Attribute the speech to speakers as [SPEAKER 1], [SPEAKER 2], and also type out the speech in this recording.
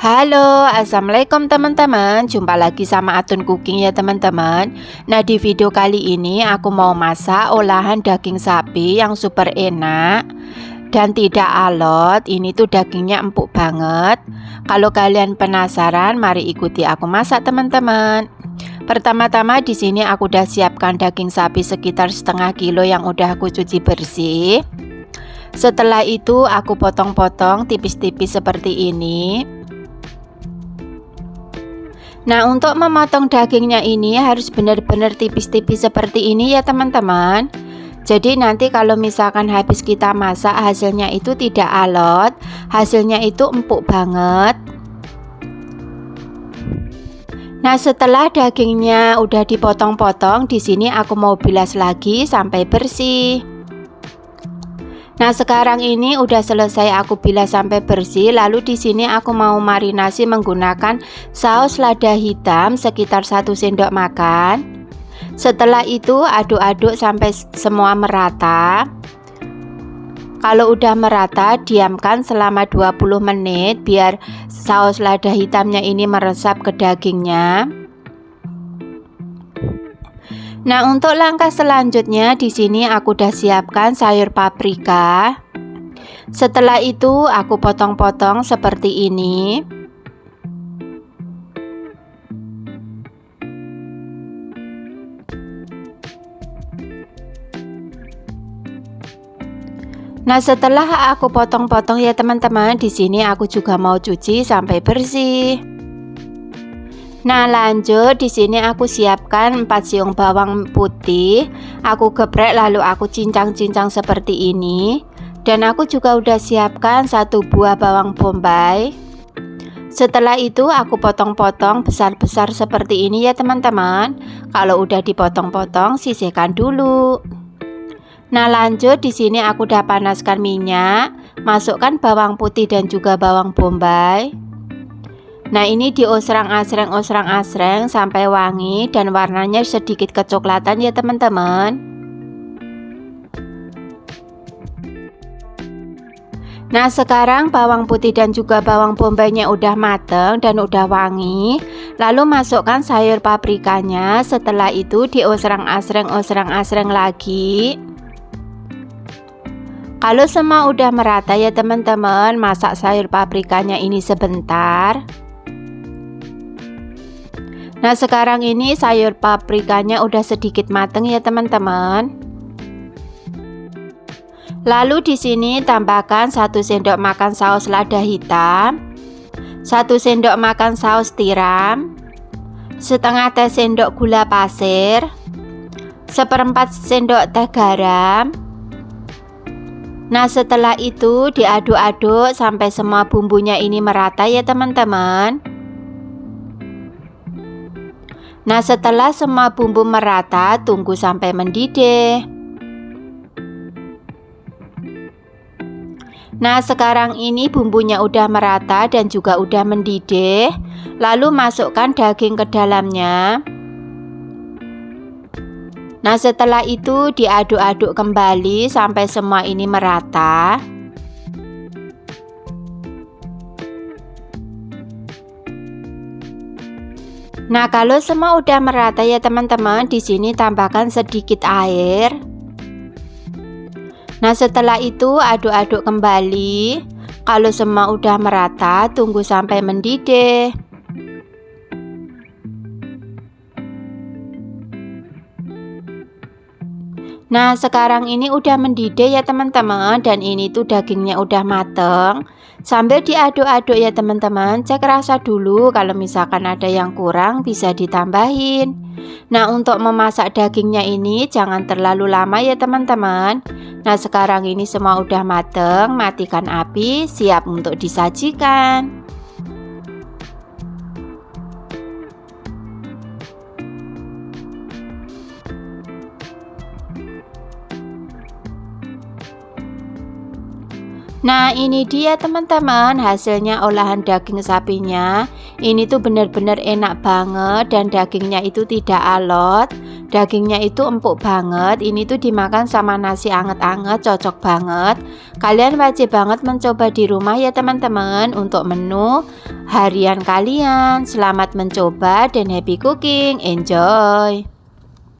[SPEAKER 1] Halo, assalamualaikum teman-teman. Jumpa lagi sama Atun Cooking ya teman-teman. Nah, di video kali ini aku mau masak olahan daging sapi yang super enak dan tidak alot. Ini tuh dagingnya empuk banget. Kalau kalian penasaran, mari ikuti aku masak teman-teman. Pertama-tama di sini aku udah siapkan daging sapi sekitar setengah kilo yang udah aku cuci bersih. Setelah itu aku potong-potong tipis-tipis seperti ini. Nah, untuk memotong dagingnya ini harus benar-benar tipis-tipis seperti ini ya teman-teman. Jadi nanti kalau misalkan habis kita masak hasilnya itu tidak alot, hasilnya itu empuk banget. Nah, setelah dagingnya udah dipotong-potong, di sini aku mau bilas lagi sampai bersih. Nah, sekarang ini udah selesai aku bilas sampai bersih. Lalu di sini aku mau marinasi menggunakan saus lada hitam sekitar 1 sendok makan. Setelah itu aduk-aduk sampai semua merata. Kalau udah merata, diamkan selama 20 menit biar saus lada hitamnya ini meresap ke dagingnya. Nah, untuk langkah selanjutnya di sini aku udah siapkan sayur paprika. Setelah itu aku potong-potong seperti ini. Nah, setelah aku potong-potong ya teman-teman, di sini aku juga mau cuci sampai bersih. Nah, lanjut di sini aku siapkan 4 siung bawang putih. Aku geprek lalu aku cincang-cincang seperti ini. Dan aku juga udah siapkan 1 buah bawang bombay. Setelah itu aku potong-potong besar-besar seperti ini ya teman-teman. Kalau udah dipotong-potong, sisihkan dulu. Nah, lanjut di sini aku udah panaskan minyak. Masukkan bawang putih dan juga bawang bombay. Nah, ini diosrang-asreng sampai wangi dan warnanya sedikit kecoklatan ya teman-teman. Nah, sekarang bawang putih dan juga bawang bombaynya udah mateng dan udah wangi. Lalu masukkan sayur paprikanya. Setelah itu diosrang-asreng lagi. Kalau semua udah merata ya teman-teman, masak sayur paprikanya ini sebentar. Nah, sekarang ini sayur paprikanya udah sedikit mateng ya teman-teman. Lalu di sini tambahkan 1 sendok makan saus lada hitam, 1 sendok makan saus tiram, setengah teh sendok gula pasir, 1/4 sendok teh garam. Nah, setelah itu diaduk-aduk sampai semua bumbunya ini merata ya teman-teman. Nah, setelah semua bumbu merata, tunggu sampai mendidih. Nah, sekarang ini bumbunya udah merata dan juga udah mendidih. Lalu masukkan daging ke dalamnya. Nah, setelah itu diaduk-aduk kembali sampai semua ini merata. Nah, kalau semua udah merata ya teman-teman, di sini tambahkan sedikit air. Nah, setelah itu aduk-aduk kembali. Kalau semua udah merata, tunggu sampai mendidih. Nah, sekarang ini udah mendidih ya teman-teman, dan ini tuh dagingnya udah mateng. Sambil diaduk-aduk ya teman-teman, cek rasa dulu, kalau misalkan ada yang kurang bisa ditambahin. Nah, untuk memasak dagingnya ini jangan terlalu lama ya teman-teman. Nah, sekarang ini semua udah mateng, matikan api, siap untuk disajikan. Nah, ini dia teman-teman hasilnya olahan daging sapinya. Ini tuh benar-benar enak banget dan dagingnya itu tidak alot. Dagingnya itu empuk banget. Ini tuh dimakan sama nasi anget-anget cocok banget. Kalian wajib banget mencoba di rumah ya teman-teman untuk menu harian kalian. Selamat mencoba dan happy cooking. Enjoy.